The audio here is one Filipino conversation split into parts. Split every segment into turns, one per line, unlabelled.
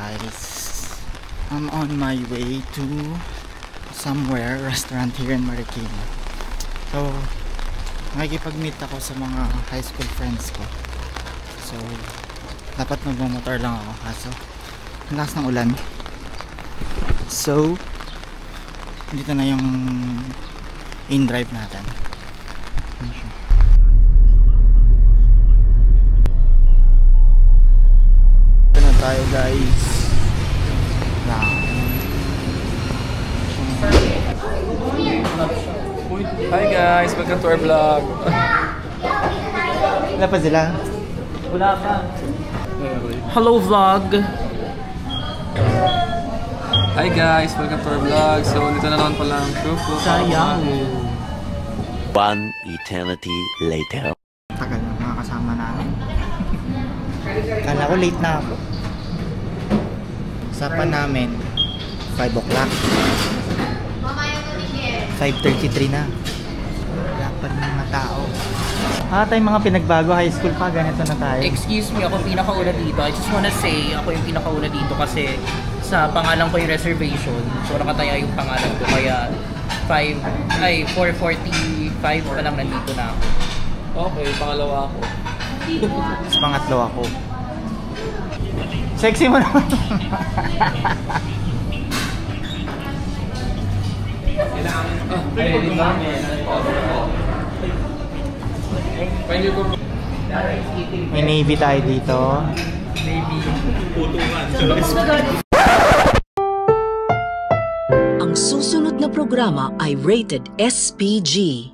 guys, I'm on my way to somewhere, restaurant here in Marikina. So, makikipag-meet ako sa mga high school friends ko. So, dapat magmamotor lang ako kaso ang lakas ng ulan. So, dito na yung in-drive natin. Ito na tayo guys.
Hi guys, welcome to our vlog.
Wala pa sila?
Wala pa. Hello vlog. Hi guys, welcome to our vlog. So dito na naman pala ang crew ko.
Sayang.
One eternity later.
Tagal na mga kasama namin. Kala ko late na ako. Usapan namin 5 o'clock. 5:33 na. Wala pa rin mga tao. Tayong mga pinagbago high school pa, ganito na tayo.
Excuse me, ako pinakauna dito. I just wanna say, ako yung pinakauna dito kasi sa pangalan ko yung reservation. So nakataya yung pangalan ko kaya 4:45 pa lang nandito na ako.
Okay, pangalawa ako.
Mas pangatlo ako. Sexy mo naman. May Navy tayo dito.
Ang susunod na programa ay rated SPG.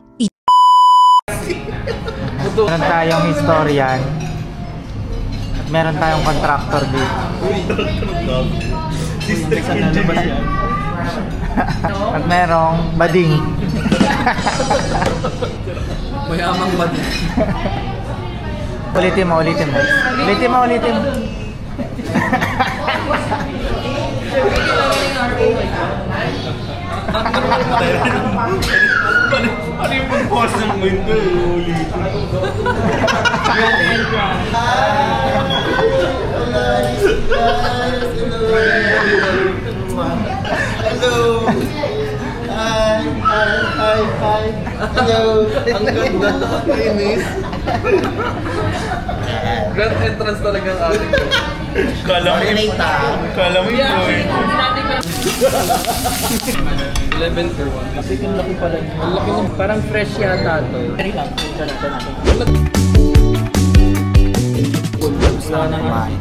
Meron tayong historian. At meron tayong contractor dito. At merong bading.
Mayamang bading.
Ulitin mo.
Ano yung pag-pause ng window? Hello! Hi! Hello! Ang ganda! Kainis!
Grand entrance talaga ang ating.
Kala mo yung boy.
11 for 1.
Kasi ang laki pala. Ang laki ng parang fresh yata to. Very lang.
Gusto na kumain.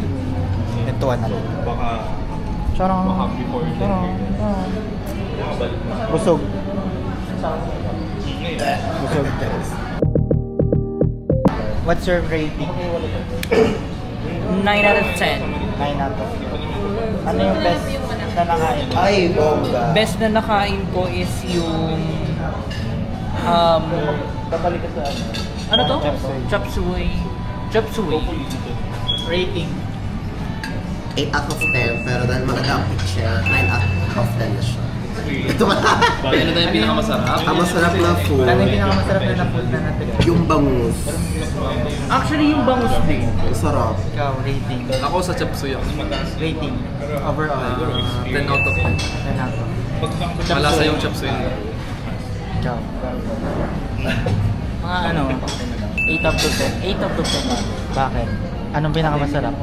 Ito na lang.
Baka before
Busog. What's your rating?
9 out of 10.
9 out of 10. Ano yung best na nakain? Ay, bongga.
Best na nakain ko is yung
Babalik ka sa
ano to?
Chop suey.
Chop suey.
Rating.
8 out of 10, pero dahil maganda ang picture, 9 out of 10 na siya. Ito ba?
Ano tayo yung pinakamasarap?
Ang masarap na food,
Ano yung pinakamasarap na food na natin?
yung bangus.
Actually yung bangus din.
Masarap.
Ikaw, rating.
Ako sa chop suey ako.
Rating. Overall.
10 out of 10.
10 out of 10.
Malasa yung chop suey.
Ikaw. Mga ano? 8 out of 10. 8 out of 10. Bakit? Anong pinakamasarap?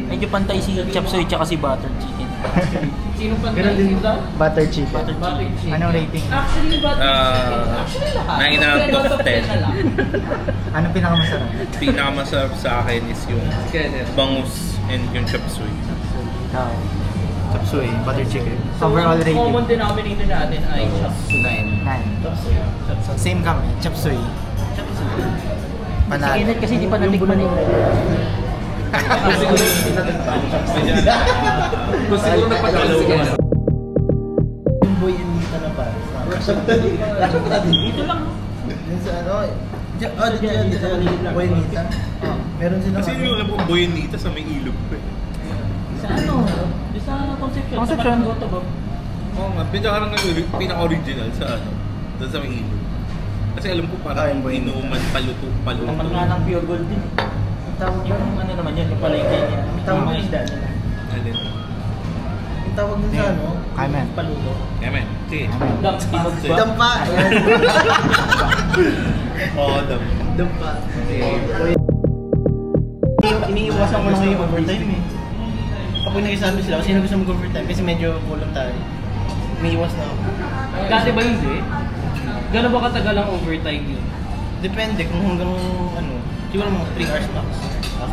Medyo pantay si chop suey tsaka si butter chicken. Sino pantay dito?
Butter chicken. Anong rating?
Actually, butter
Nine out of 10.
Anong pinakamasarap?
Pinakamasarap sa akin is yung bangus and yung chop suey.
Ikaw. Chop suey, butter chicken. Overall rating?
Common denominator natin ay chop suey.
9. Same kami, chop suey. Panalo.
Si Kenneth kasi di pa natikman eh.
Kung siguro nagpagkala si Kenneth.
Yung boy and Nita na pa.
Dito lang.
Yung sa ano, boy and Nita. Meron silang
Kasi yung alam ko Boyanita sa may ilog ko eh.
Sa ano? Sa Concepcion.
Concepcion.
Oo nga, pinaka-original sa ano, doon sa may ilog. Kasi alam ko parang inuman, paluto.
Naman nga ng pure gold din eh. Tawag yun, ano naman yun, yung palengke niya. Tawag mga isda nila.
Alin?
Yung tawag dun sa ano?
Kamen.
Paluto.
Yaman. Sige.
Dampa.
Dampa!
Oo, dam.
Dampa.
Iniiwasan ko na ngayon overtime eh. Kapag nag-sabi sila, sino gusto mag-overtime? Kasi medyo voluntary. Iniiwas na ako.
Dati ba hindi? Gano'n ba katagal ang overtime yun?
Depende kung hanggang ano, siguro mga 3 hours max.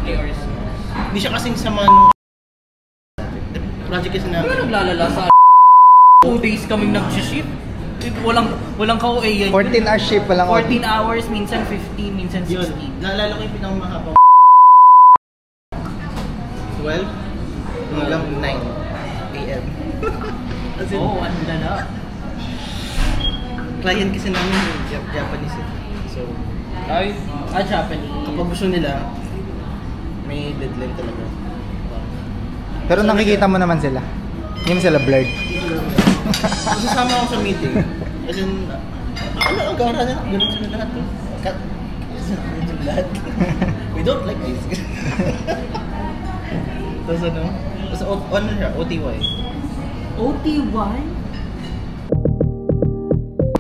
3 hours.
Hindi siya kasing sama nung project kasi
Ano
namin.
naglalala sa 2 days kaming nag-shift? Walang ka-OA yan.
14 hour shift pa lang.
14 hours, minsan 15, minsan 16.
Yun, naalala ko yung pinakamahaba. 12 hanggang 9 AM. As in,
Oo, ang lala.
client kasi namin Japanese eh. So,
Ay, Japanese.
kapag gusto nila, may deadline talaga.
Pero nakikita mo naman sila. Hindi mo sila blurred.
Masasama ako sa meeting. As in, ano ang gara na? Ganun sila lahat. Cut. Ganun sila lahat. We don't like this. Tapos ano? Tapos ano siya? OTY.
OTY?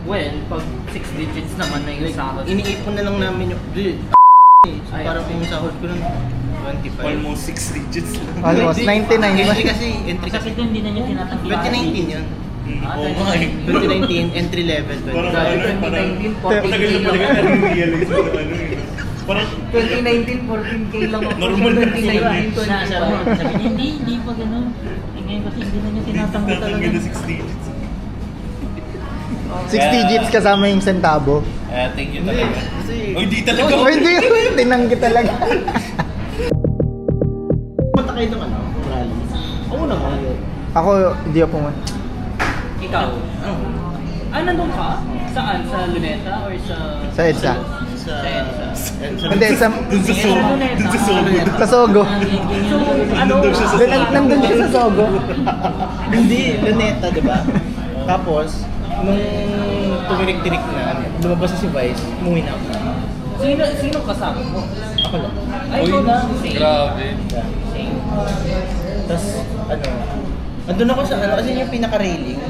Well, pag 6 digits naman na yung sahod.
Iniipon na lang namin yung... So,
Ay,
parang
okay.
yung sahod ko nun, 25.
Almost 6 digits lang.
Almost 99.
Entry kasi.
hindi na niya tinatanggi.
2019 yun.
Oo nga eh.
2019, entry level.
Parang
Dahil
ano eh,
2019,
parang
14K
tagal na
lang
talaga
ako.
na-realize mo na ano eh. Parang
2019, 14K lang ako.
Normal na
2019,
Sabi niya,
hindi pa ganun. Ngayon kasi hindi na niya tinatanggi
tatanggal
talaga.
na 6 digits.
6 digits kasama yung centavo.
Thank you talaga.
Kasi,
Oh, hindi talaga.
Oh, hindi. Tinanggi talaga.
punta kayo ng ano? Rally. Oo naman.
Ako, hindi ako pumunta.
Ikaw?
Ano?
Nandun ka? Saan? Sa Luneta or sa...
Sa EDSA.
Sa...
Hindi, sa...
Dun sa Sogo. Dun sa Sogo.
Sa Sogo.
So, ano?
Nandun siya sa
Nandun siya sa Sogo.
Hindi, Luneta, di ba? Tapos, nung tumirik-tirik na, lumabas na si Vice, umuwi na ako.
Sino kasama mo?
Ako lang.
Ay, ikaw na.
Grabe.
Tapos, ano, andun ako sa ano, kasi yung pinaka-railing.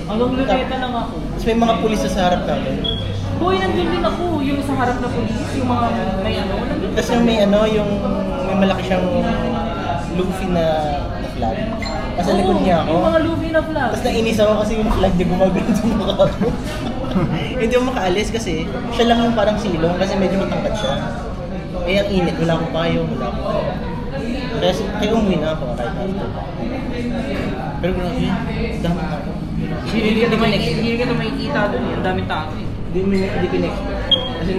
Hanggang Luneta lang ako.
Tapos may mga pulis sa harap namin.
Boy, nandun din ako. Yung sa harap na pulis, yung mga may ano, nandun.
Tapos yung may ano, yung may malaki siyang Luffy na flag. Tapos sa likod niya ako.
Yung mga Luffy na flag.
Tapos nainis ako kasi yung flag niya gumagano sa mukha ko. Hindi ako makaalis kasi siya lang yung parang silong kasi medyo matangkad siya. Eh ang init, wala akong payo, wala akong ano. Kaya umuwi na ako kahit after. Pero grabe, dami na ako.
Hindi ka na makikita doon. Ang daming tao eh.
Hindi ko in-expect. Kasi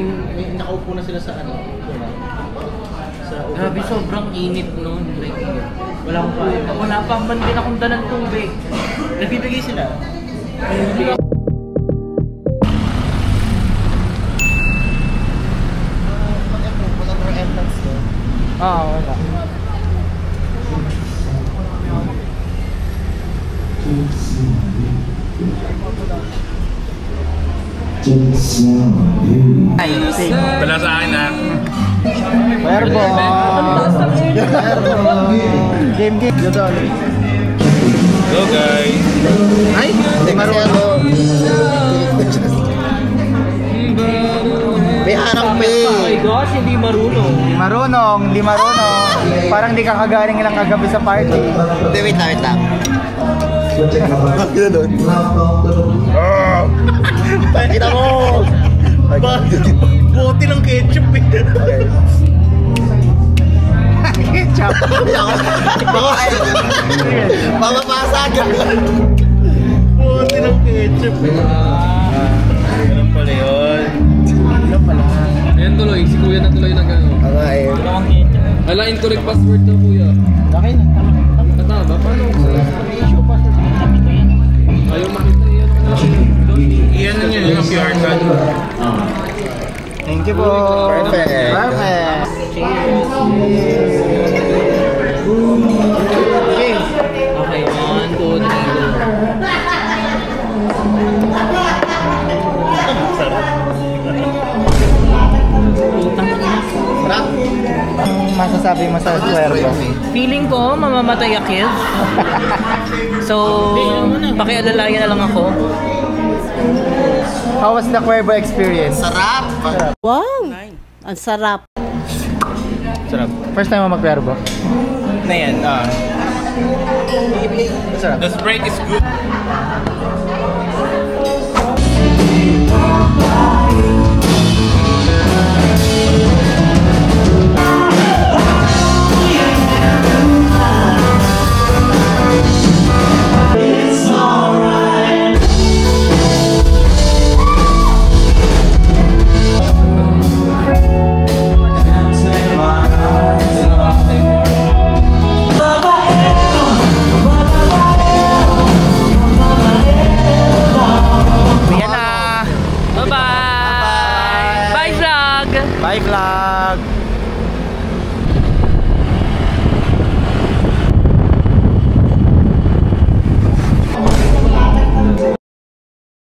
nakaupo na sila sa ano. Sa
Grabe, sobrang init noon. Like,
wala akong payo.
wala pa man din akong dalang tubig.
Nagbibigay sila.
Wala.
Wala sa akin ha.
Verbo. Game.
Go guys.
Ay, hindi marunong.
May harap
Oh my
eh.
gosh, hindi marunong.
Hindi marunong. Parang di kakagaling lang kagabi sa party.
Hindi, wait lang. Kita doon. Kita mo!
Bote ng ketchup eh.
Ketchup.
Mamapasag!
Bote ng ketchup eh. Ganun pala yun.
Ayan tuloy, si kuya na tuloy nag ano. Ala, incorrect password daw kuya.
Okay na.
Tama, paano? Ayaw makita yan.
Iyan na niya yung QR code.
Thank you po.
Perfect.
Perfect.
Okay, 1, 2, 3, go. Putang ina.
Sarap.
Feeling ko, mamamatay ako. So, pakialalayan na lang ako.
How was the Cuervo experience?
Sarap!
Wow! Ang sarap.
Sarap. First time mo mag-Cuervo?
Na yan,
Sarap.
The Sprite is good.
Bye-bye! Bye, vlog!
Bye vlog!